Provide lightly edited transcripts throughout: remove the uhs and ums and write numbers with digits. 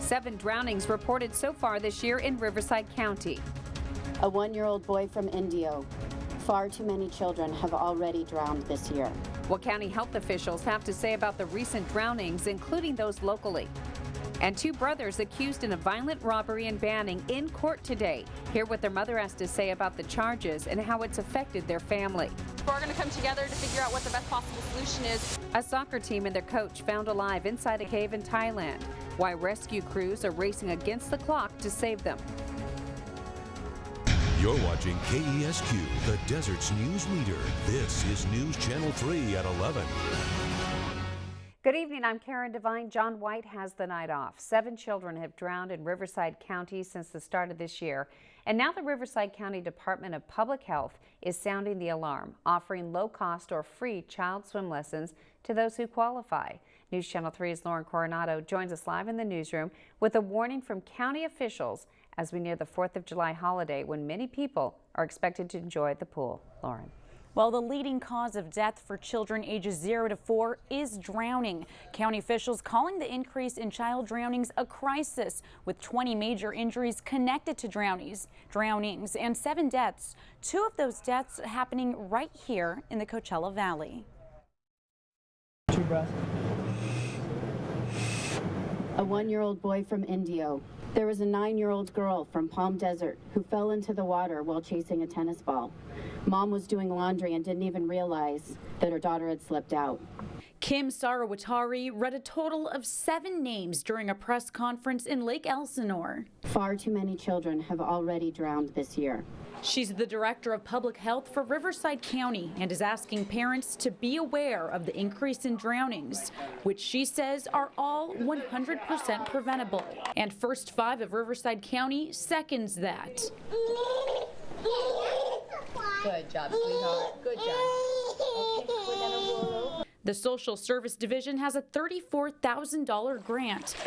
7 drownings reported so far this year in Riverside County. A 1-year-old boy from Indio. Far too many children have already drowned this year. What county health officials have to say about the recent drownings, including those locally. And 2 brothers accused in a violent robbery and banning in court today. Hear what their mother has to say about the charges and how it's affected their family. We're going to come together to figure out what the best possible solution is. A soccer team and their coach found alive inside a cave in Thailand. Why rescue crews are racing against the clock to save them. You're watching KESQ, the desert's news leader. This is News Channel 3 at 11. Good evening, I'm Karen Devine. John White has the night off. 7 children have drowned in Riverside County since the start of this year. And now the Riverside County Department of Public Health is sounding the alarm, offering low-cost or free child swim lessons to those who qualify. News Channel 3's Lauren Coronado joins us live in the newsroom with a warning from county officials as we near the 4th of July holiday when many people are expected to enjoy the pool. Lauren. Well, the leading cause of death for children ages 0 to 4 is drowning. County officials calling the increase in child drownings a crisis, with 20 major injuries connected to drownings, and 7 deaths. 2 of those deaths happening right here in the Coachella Valley. 2 breaths. A 1-year-old boy from Indio. There was a 9-year-old girl from Palm Desert who fell into the water while chasing a tennis ball. Mom was doing laundry and didn't even realize that her daughter had slipped out. Kim Sarawatari read a total of 7 names during a press conference in Lake Elsinore. Far too many children have already drowned this year. She's the director of public health for Riverside County and is asking parents to be aware of the increase in drownings, which she says are all 100% preventable. And First 5 of Riverside County seconds that. Good job, sweetheart. Good job. Okay, we're gonna roll over. The Social Service Division has a $34,000 grant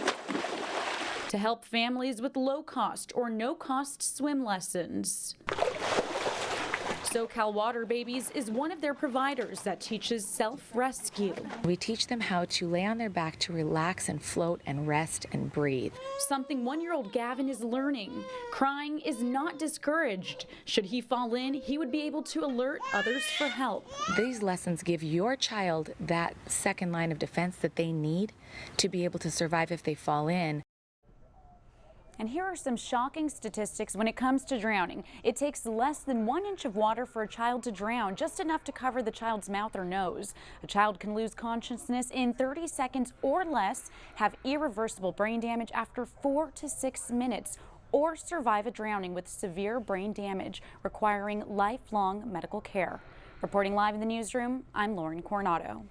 to help families with low-cost or no-cost swim lessons. SoCal Water Babies is one of their providers that teaches self-rescue. We teach them how to lay on their back to relax and float and rest and breathe. Something 1-year-old Gavin is learning. Crying is not discouraged. Should he fall in, he would be able to alert others for help. These lessons give your child that second line of defense that they need to be able to survive if they fall in. And here are some shocking statistics when it comes to drowning. It takes less than 1 inch of water for a child to drown, just enough to cover the child's mouth or nose. A child can lose consciousness in 30 seconds or less, have irreversible brain damage after 4 to 6 minutes, or survive a drowning with severe brain damage requiring lifelong medical care. Reporting live in the newsroom, I'm Lauren Coronado.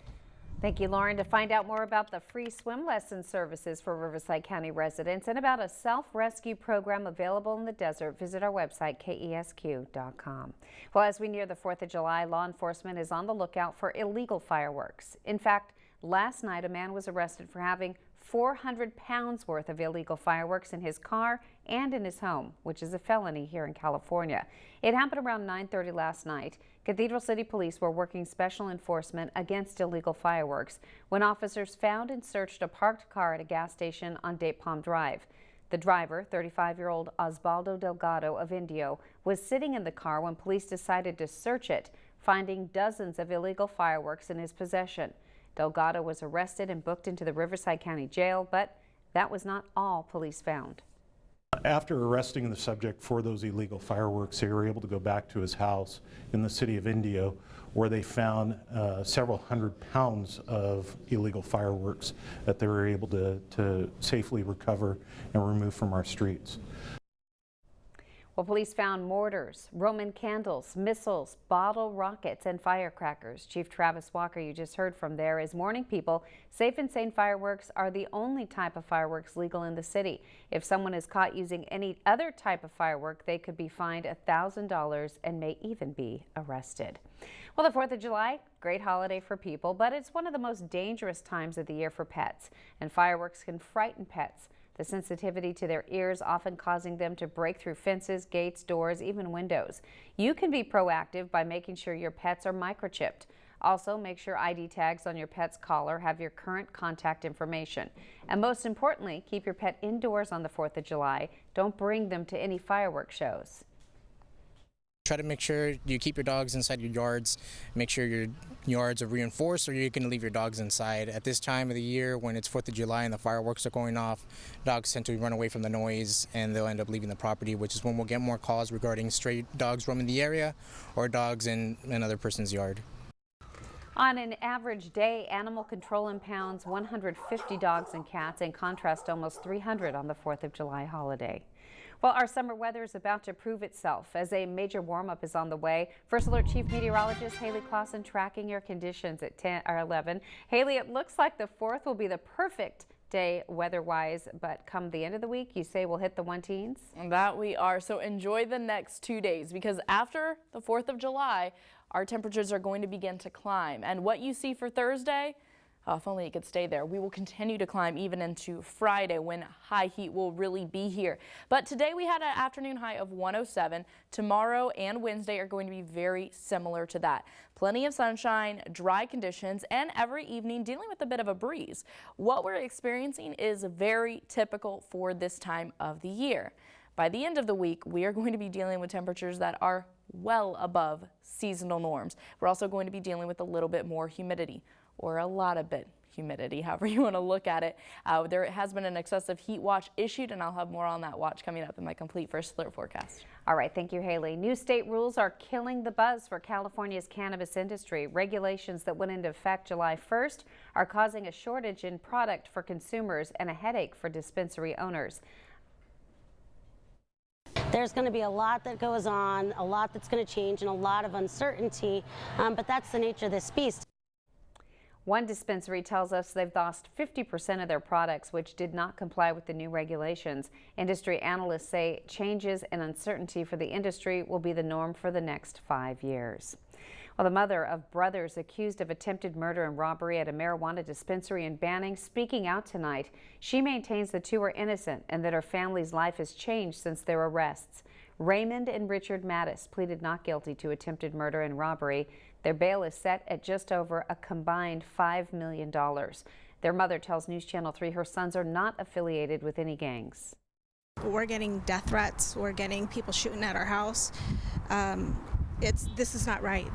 Thank you, Lauren. To find out more about the free swim lesson services for Riverside County residents and about a self-rescue program available in the desert, visit our website, KESQ.com. Well, as we near the 4th of July, law enforcement is on the lookout for illegal fireworks. In fact, last night a man was arrested for having 400 pounds worth of illegal fireworks in his car and in his home, which is a felony here in California. It happened around 9:30 last night. Cathedral City Police were working special enforcement against illegal fireworks when officers found and searched a parked car at a gas station on Date Palm Drive. The driver, 35-year-old Osvaldo Delgado of Indio, was sitting in the car when police decided to search it, finding dozens of illegal fireworks in his possession. Delgado was arrested and booked into the Riverside County Jail, but that was not all police found. After arresting the subject for those illegal fireworks, they were able to go back to his house in the city of Indio, where they found several hundred pounds of illegal fireworks that they were able to safely recover and remove from our streets. Well, police found mortars, Roman candles, missiles, bottle rockets, and firecrackers. Chief Travis Walker, you just heard from there, is warning people safe and sane fireworks are the only type of fireworks legal in the city. If someone is caught using any other type of firework, they could be fined $1,000 and may even be arrested. Well, the 4th of July, great holiday for people, but it's one of the most dangerous times of the year for pets, and fireworks can frighten pets. The sensitivity to their ears often causing them to break through fences, gates, doors, even windows. You can be proactive by making sure your pets are microchipped. Also, make sure ID tags on your pet's collar have your current contact information. And most importantly, keep your pet indoors on the 4th of July. Don't bring them to any fireworks shows. Try to make sure you keep your dogs inside your yards. Make sure your yards are reinforced, or you can leave your dogs inside. At this time of the year, when it's 4th of July and the fireworks are going off, dogs tend to run away from the noise and they'll end up leaving the property, which is when we'll get more calls regarding stray dogs roaming the area or dogs in another person's yard. On an average day, animal control impounds 150 dogs and cats, in contrast to almost 300 on the 4th of July holiday. Well, our summer weather is about to prove itself as a major warm-up is on the way. First Alert Chief Meteorologist Haley Clausen tracking your conditions at 10 or 11. Haley, it looks like the 4th will be the perfect day weather-wise, but come the end of the week, you say we'll hit the 1-teens? That we are. So enjoy the next 2 days, because after the 4th of July, our temperatures are going to begin to climb. And what you see for Thursday, if only it could stay there. We will continue to climb even into Friday, when high heat will really be here. But today we had an afternoon high of 107. Tomorrow and Wednesday are going to be very similar to that. Plenty of sunshine, dry conditions, and every evening dealing with a bit of a breeze. What we're experiencing is very typical for this time of the year. By the end of the week, we are going to be dealing with temperatures that are well above seasonal norms. We're also going to be dealing with a little bit more humidity, or a lot of humidity, however you want to look at it. There has been an excessive heat watch issued, and I'll have more on that watch coming up in my complete First Alert forecast. All right, thank you, Haley. New state rules are killing the buzz for California's cannabis industry. Regulations that went into effect July 1st are causing a shortage in product for consumers and a headache for dispensary owners. There's going to be a lot that goes on, a lot that's going to change, and a lot of uncertainty, but that's the nature of this beast. One dispensary tells us they've lost 50% of their products, which did not comply with the new regulations. Industry analysts say changes and uncertainty for the industry will be the norm for the next 5 years. Well, the mother of brothers accused of attempted murder and robbery at a marijuana dispensary in Banning speaking out tonight. She maintains the two are innocent and that her family's life has changed since their arrests. Raymond and Richard Mattis pleaded not guilty to attempted murder and robbery. Their bail is set at just over a combined $5 million. Their mother tells News Channel 3 her sons are not affiliated with any gangs. We're getting death threats. We're getting people shooting at our house. This is not right.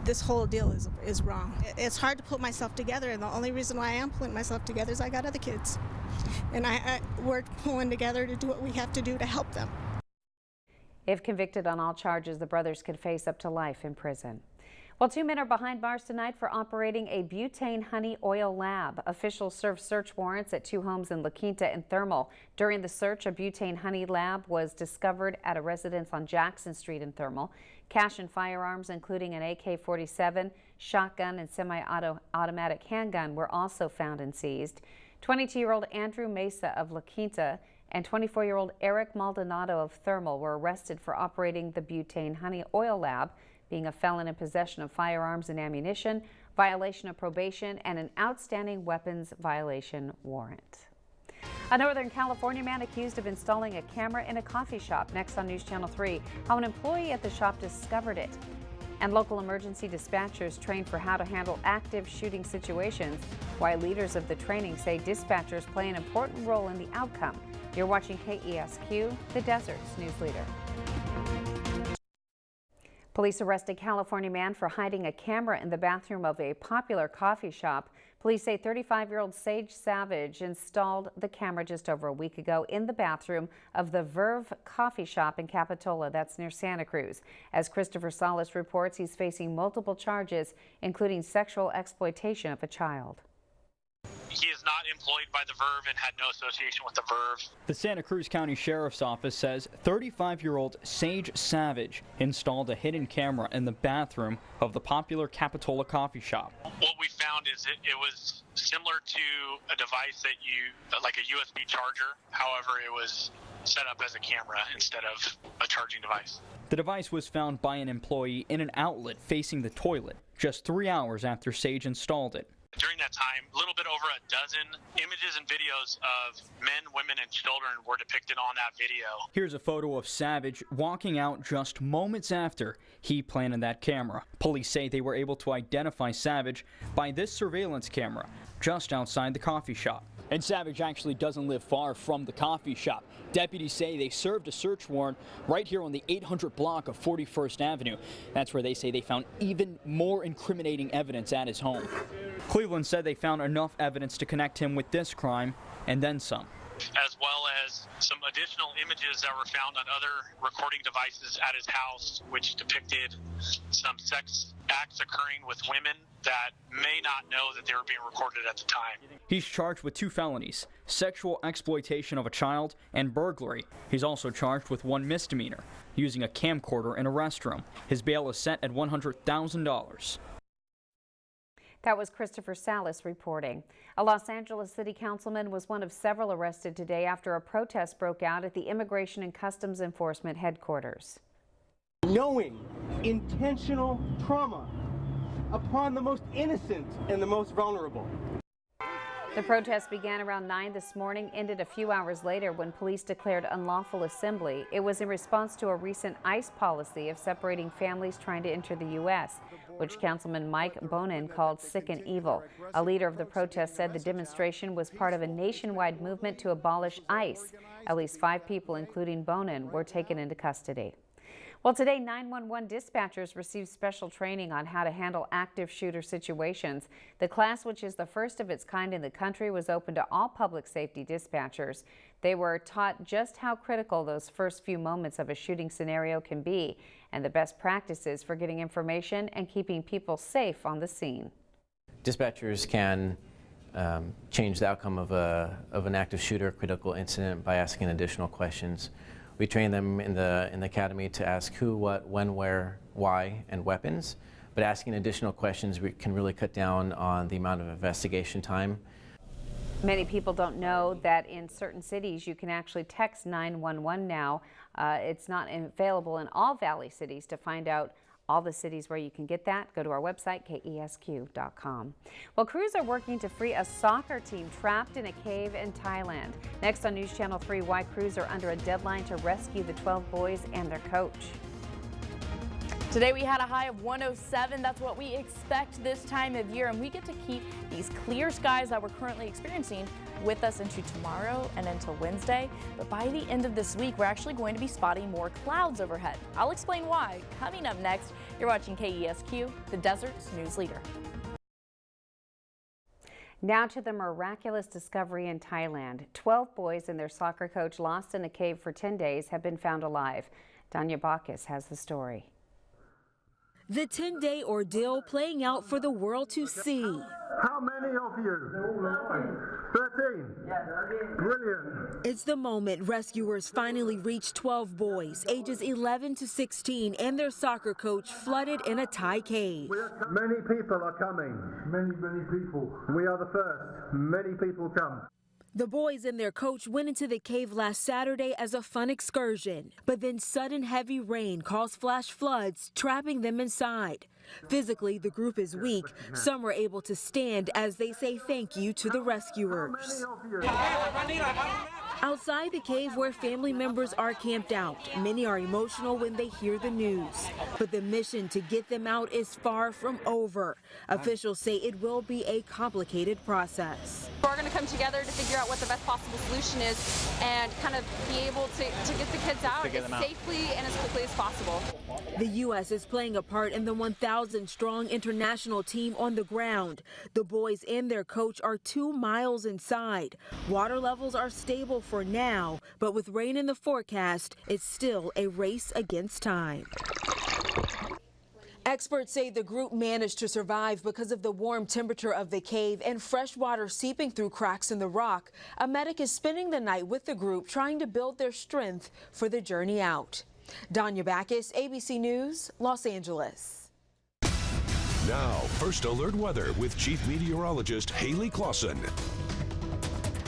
This whole deal is wrong. It's hard to put myself together, and the only reason why I am putting myself together is I got other kids. And we're pulling together to do what we have to do to help them. If convicted on all charges, the brothers could face up to life in prison. Well, 2 men are behind bars tonight for operating a butane honey oil lab. Officials served search warrants at 2 homes in La Quinta and Thermal. During the search, a butane honey lab was discovered at a residence on Jackson Street in Thermal. Cash and firearms, including an AK-47, shotgun, and semi-automatic handgun, were also found and seized. 22-year-old Andrew Mesa of La Quinta and 24-year-old Eric Maldonado of Thermal were arrested for operating the butane honey oil lab, being a felon in possession of firearms and ammunition, violation of probation, and an outstanding weapons violation warrant. A Northern California man accused of installing a camera in a coffee shop. Next on News Channel 3, how an employee at the shop discovered it. And local emergency dispatchers trained for how to handle active shooting situations. Why leaders of the training say dispatchers play an important role in the outcome. You're watching KESQ, the Desert's news leader. Police arrest a California man for hiding a camera in the bathroom of a popular coffee shop. Police say 35-year-old Sage Savage installed the camera just over a week ago in the bathroom of the Verve coffee shop in Capitola, that's near Santa Cruz. As Christopher Salas reports, he's facing multiple charges, including sexual exploitation of a child. He is not employed by the Verve and had no association with the Verve. The Santa Cruz County Sheriff's Office says 35-year-old Sage Savage installed a hidden camera in the bathroom of the popular Capitola coffee shop. What we found is it was similar to a device like a USB charger. However, it was set up as a camera instead of a charging device. The device was found by an employee in an outlet facing the toilet just 3 hours after Sage installed it. During that time, a little bit over a dozen images and videos of men, women, and children were depicted on that video. Here's a photo of Savage walking out just moments after he planted that camera. Police say they were able to identify Savage by this surveillance camera just outside the coffee shop. And Savage actually doesn't live far from the coffee shop. Deputies say they served a search warrant right here on the 800 block of 41st Avenue. That's where they say they found even more incriminating evidence at his home. Cleveland said they found enough evidence to connect him with this crime and then some. As well as some additional images that were found on other recording devices at his house, which depicted some sex acts occurring with women that may not know that they were being recorded at the time. He's charged with 2 felonies, sexual exploitation of a child and burglary. He's also charged with 1 misdemeanor, using a camcorder in a restroom. His bail is set at $100,000. That was Christopher Salas reporting. A Los Angeles City Councilman was one of several arrested today after a protest broke out at the Immigration and Customs Enforcement headquarters. Knowing intentional trauma upon the most innocent and the most vulnerable. The protest began around 9 this morning, ended a few hours later when police declared unlawful assembly. It was in response to a recent ICE policy of separating families trying to enter the U.S., which Councilman Mike Bonin called sick and evil. A leader of the protest said the demonstration was part of a nationwide movement to abolish ICE. At least 5 people, including Bonin, were taken into custody. Well, today 911 dispatchers received special training on how to handle active shooter situations. The class, which is the first of its kind in the country, was open to all public safety dispatchers. They were taught just how critical those first few moments of a shooting scenario can be and the best practices for getting information and keeping people safe on the scene. Dispatchers can change the outcome of an active shooter critical incident by asking additional questions. We train them in the academy to ask who, what, when, where, why, and weapons. But asking additional questions can really cut down on the amount of investigation time. Many people don't know that in certain cities you can actually text 911 now. It's not available in all Valley cities. To find out all the cities where you can get that, go to our website, KESQ.com. Well, crews are working to free a soccer team trapped in a cave in Thailand. Next on News Channel 3, why crews are under a deadline to rescue the 12 boys and their coach. Today we had a high of 107. That's what we expect this time of year, and we get to keep these clear skies that we're currently experiencing with us into tomorrow and until Wednesday. But by the end of this week, we're actually going to be spotting more clouds overhead. I'll explain why coming up next. You're watching KESQ, the desert's news leader. Now to the miraculous discovery in Thailand. 12 boys and their soccer coach lost in a cave for 10 days have been found alive. Danya Bacchus has the story. The 10-day ordeal playing out for the world to see. How many of you? 13. Brilliant. It's the moment rescuers finally reached 12 boys, ages 11 to 16, and their soccer coach flooded in a Thai cave. Many people are coming. Many people. We are the first. Many people come. The boys and their coach went into the cave last Saturday as a fun excursion, but then sudden heavy rain caused flash floods, trapping them inside. Physically, the group is weak. Some were able to stand as they say thank you to the rescuers. Outside the cave where family members are camped out, many are emotional when they hear the news. But the mission to get them out is far from over. Officials say it will be a complicated process. We're going to come together to figure out what the best possible solution is and kind of be able to get the kids out as safely and as quickly as possible. The U.S. is playing a part in the 1,000-strong international team on the ground. The boys and their coach are 2 miles inside. Water levels are stable for now, but with rain in the forecast, it's still a race against time. Experts say the group managed to survive because of the warm temperature of the cave and fresh water seeping through cracks in the rock. A medic is spending the night with the group trying to build their strength for the journey out. Danya Bacchus, ABC News, Los Angeles. Now, First Alert Weather with Chief Meteorologist Haley Clausen.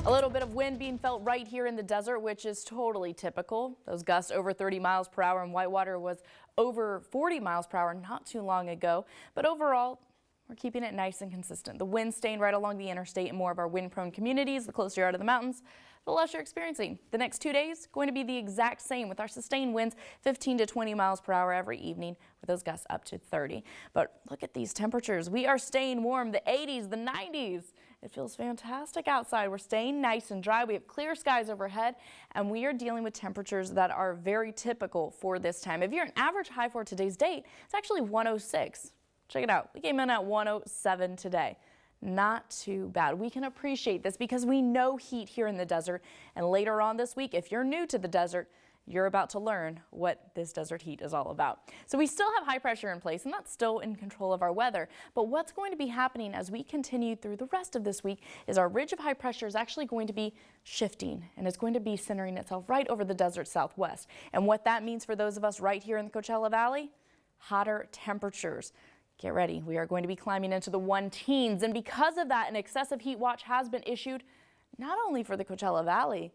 A little bit of wind being felt right here in the desert, which is totally typical. Those gusts over 30 miles per hour in Whitewater was over 40 miles per hour not too long ago. But overall, we're keeping it nice and consistent. The wind staying right along the interstate in more of our wind-prone communities. The closer you're out of the mountains, the less you're experiencing. The next 2 days going to be the exact same with our sustained winds 15 to 20 miles per hour every evening with those gusts up to 30. But look at these temperatures. We are staying warm, the 80s, the 90s. It feels fantastic outside. We're staying nice and dry. We have clear skies overhead, and we are dealing with temperatures that are very typical for this time of year. An average high for today's date, it's actually 106. Check it out. We came in at 107 today. Not too bad. We can appreciate this because we know heat here in the desert. And later on this week, if you're new to the desert, you're about to learn what this desert heat is all about. So we still have high pressure in place, and that's still in control of our weather. But what's going to be happening as we continue through the rest of this week is our ridge of high pressure is actually going to be shifting, and it's going to be centering itself right over the desert southwest. And what that means for those of us right here in the Coachella Valley, hotter temperatures. Get ready. We are going to be climbing into the 1-teens, and because of that, an excessive heat watch has been issued not only for the Coachella Valley,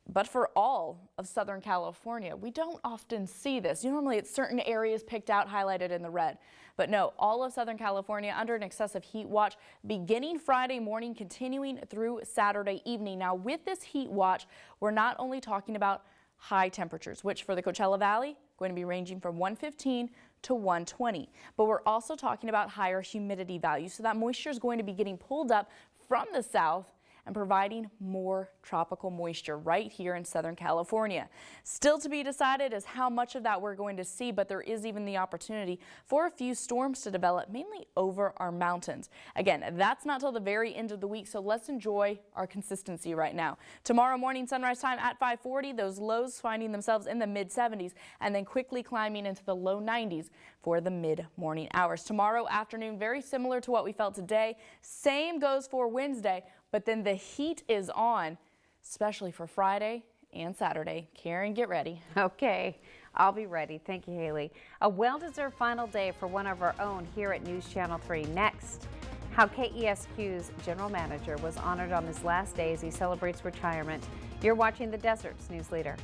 but for all of Southern California. We don't often see this. Normally it's certain areas picked out, highlighted in the red. But no, all of Southern California under an excessive heat watch beginning Friday morning, continuing through Saturday evening. Now with this heat watch, we're not only talking about high temperatures, which for the Coachella Valley, going to be ranging from 115 to 120. But we're also talking about higher humidity values. So that moisture is going to be getting pulled up from the south and providing more tropical moisture right here in Southern California. Still to be decided is how much of that we're going to see, but there is even the opportunity for a few storms to develop, mainly over our mountains. Again, that's not till the very end of the week, so let's enjoy our consistency right now. Tomorrow morning, sunrise time at 5:40, those lows finding themselves in the mid-70s and then quickly climbing into the low 90s for the mid-morning hours. Tomorrow afternoon, very similar to what we felt today. Same goes for Wednesday. But then the heat is on, especially for Friday and Saturday. Karen, get ready. Okay, I'll be ready. Thank you, Haley. A well-deserved final day for one of our own here at News Channel 3. Next, how KESQ's general manager was honored on his last day as he celebrates retirement. You're watching the Desert's News Leader.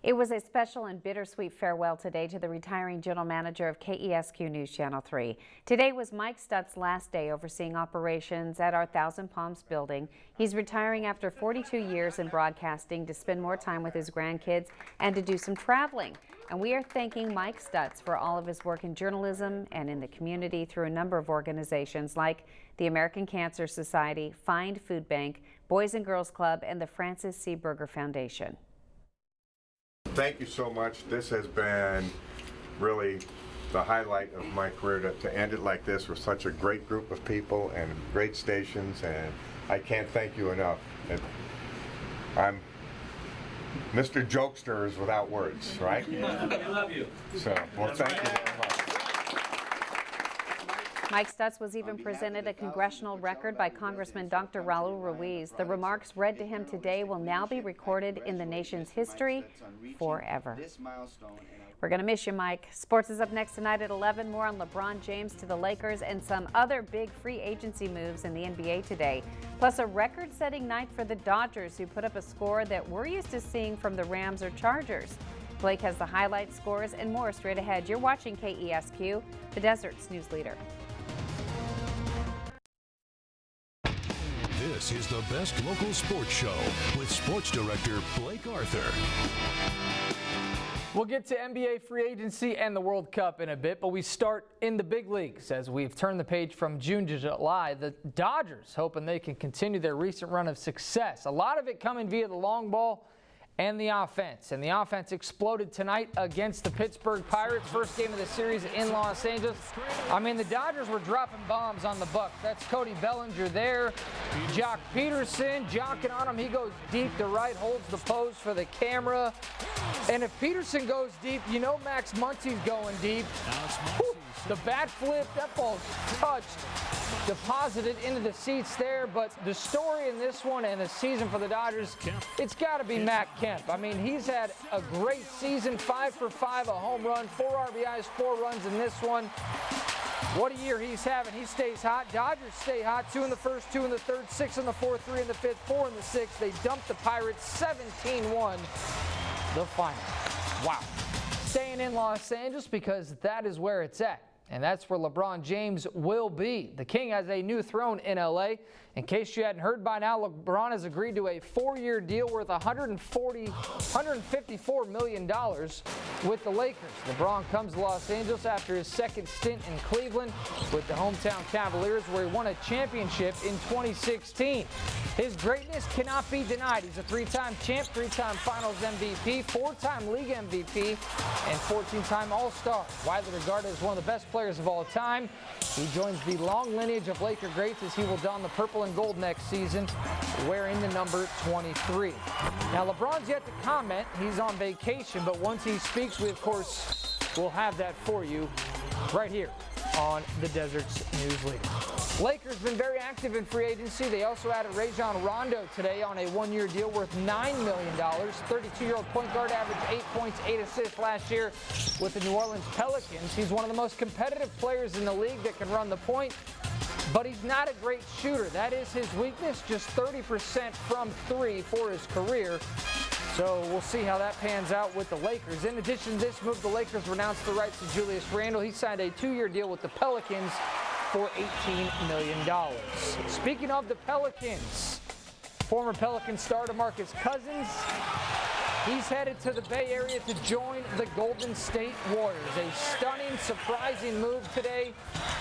It was a special and bittersweet farewell today to the retiring general manager of KESQ News Channel 3. Today was Mike Stutz's last day overseeing operations at our Thousand Palms building. He's retiring after 42 years in broadcasting to spend more time with his grandkids and to do some traveling. And we are thanking Mike Stutz for all of his work in journalism and in the community through a number of organizations like the American Cancer Society, Find Food Bank, Boys and Girls Club, and the Francis C. Berger Foundation. Thank you so much. This has been really the highlight of my career to end it like this with such a great group of people and great stations, and I can't thank you enough. I'm Mr. Jokester is without words, right? Yeah, we love you. So, well, thank you very much. Mike Stutz was even presented a congressional record by Congressman Dr. Raul Ruiz. The remarks read to him today will now be recorded in the nation's history forever. We're going to miss you, Mike. Sports is up next tonight at 11. More on LeBron James to the Lakers and some other big free agency moves in the NBA today. Plus a record-setting night for the Dodgers, who put up a score that we're used to seeing from the Rams or Chargers. Blake has the highlights, scores, and more straight ahead. You're watching KESQ, the Desert's News Leader. This is the best local sports show with sports director Blake Arthur. We'll get to NBA free agency and the World Cup in a bit, but we start in the big leagues as we've turned the page from June to July. The Dodgers hoping they can continue their recent run of success. A lot of it coming via the long ball and the offense. And the offense exploded tonight against the Pittsburgh Pirates. First game of the series in Los Angeles. I mean, the Dodgers were dropping bombs on the Bucks. That's Cody Bellinger there. Jock Peterson jocking on him. He goes deep to right, holds the pose for the camera. And if Peterson goes deep, you know Max Muncy's going deep. Whew, the bat flip, that ball's touched, deposited into the seats there. But the story in this one and the season for the Dodgers, it's got to be Matt Kemp. I mean, he's had a great season, 5 for 5, a home run, 4 RBIs, 4 runs in this one. What a year he's having. He stays hot. Dodgers stay hot. 2 in the first, 2 in the third, 6 in the fourth, 3 in the fifth, 4 in the sixth. They dumped the Pirates 17-1 the final. Wow. Staying in Los Angeles because that is where it's at. and that's where LeBron James will be. The King has a new throne in LA. In case you hadn't heard by now, LeBron has agreed to a 4-year deal worth $154 million with the Lakers. LeBron comes to Los Angeles after his second stint in Cleveland with the hometown Cavaliers, where he won a championship in 2016. His greatness cannot be denied. He's a 3-time champ, 3-time Finals MVP, 4-time League MVP, and 14-time All-Star. Widely regarded as one of the best players of all time, he joins the long lineage of Laker greats as he will don the purple and gold next season, wearing the number 23. Now, LeBron's yet to comment. He's on vacation, but once he speaks, we, of course, will have that for you right here on the Desert's News Leader. Lakers been very active in free agency. They also added Rajon Rondo today on a 1-year deal worth $9 million. 32-year-old point guard averaged 8 points, 8 assists last year with the New Orleans Pelicans. He's one of the most competitive players in the league that can run the point, but he's not a great shooter. That is his weakness, just 30% from 3 for his career. So we'll see how that pans out with the Lakers. In addition to this move, the Lakers renounced the rights to Julius Randle. He signed a 2-year deal with the Pelicans for $18 million. Speaking of the Pelicans, former Pelican star DeMarcus Cousins, he's headed to the Bay Area to join the Golden State Warriors. A stunning, surprising move today.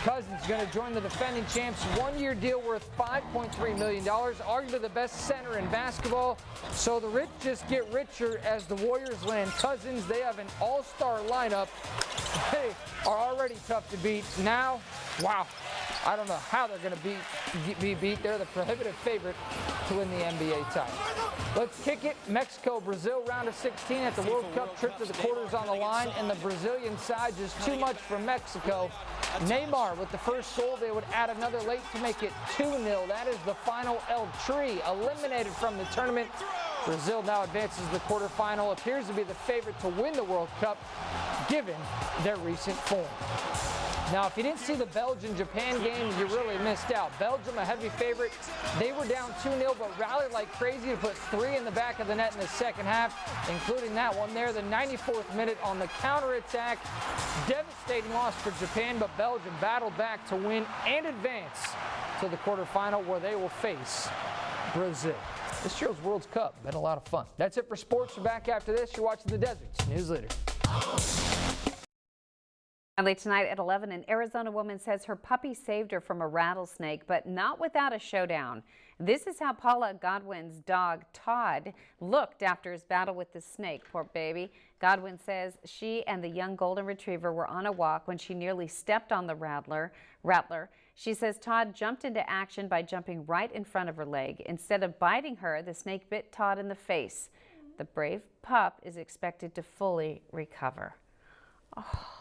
Cousins going to join the defending champs. 1-year deal worth $5.3 million. Arguably the best center in basketball. So the rich just get richer as the Warriors land Cousins. They have an all-star lineup. They are already tough to beat. Now, wow, I don't know how they're going to be beat. They're the prohibitive favorite to win the NBA title. Let's kick it. Mexico, Brazil, round of 16 at the World Cup. Trip to the quarters on the line, and the Brazilian side just too much for Mexico. Neymar with the first goal. They would add another late to make it 2-0. That is the final. El Tri eliminated from the tournament. Brazil now advances to the quarterfinal. Appears to be the favorite to win the World Cup, given their recent form. Now, if you didn't see the Belgium-Japan game, you really missed out. Belgium, a heavy favorite. They were down 2-0, but rallied like crazy to put 3 in the back of the net in the second half, including that one there, the 94th minute on the counterattack. Devastating loss for Japan, but Belgium battled back to win and advance to the quarterfinal, where they will face Brazil. This year's World Cup been a lot of fun. That's it for sports. We're back after this. You're watching the Desert's News Leader. Late tonight at 11, an Arizona woman says her puppy saved her from a rattlesnake, but not without a showdown. This is how Paula Godwin's dog, Todd, looked after his battle with the snake. Poor baby. Godwin says she and the young golden retriever were on a walk when she nearly stepped on the rattler. She says Todd jumped into action by jumping right in front of her leg. Instead of biting her, the snake bit Todd in the face. The brave pup is expected to fully recover. Oh.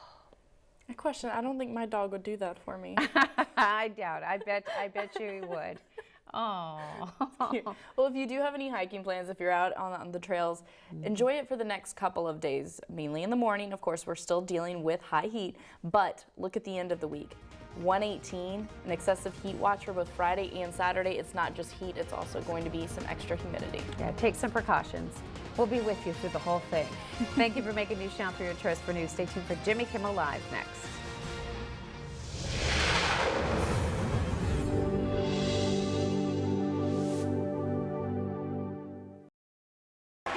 A question, I don't think my dog would do that for me. I doubt. I bet you he would. Oh. Well, if you do have any hiking plans, if you're out on the trails, enjoy it for the next couple of days, mainly in the morning. Of course, we're still dealing with high heat, but look at the end of the week. 118, an excessive heat watch for both Friday and Saturday. It's not just heat, it's also going to be some extra humidity. Yeah, take some precautions. We'll be with you through the whole thing. Thank you for making News Channel 3 your choice for news. Stay tuned for Jimmy Kimmel Live next.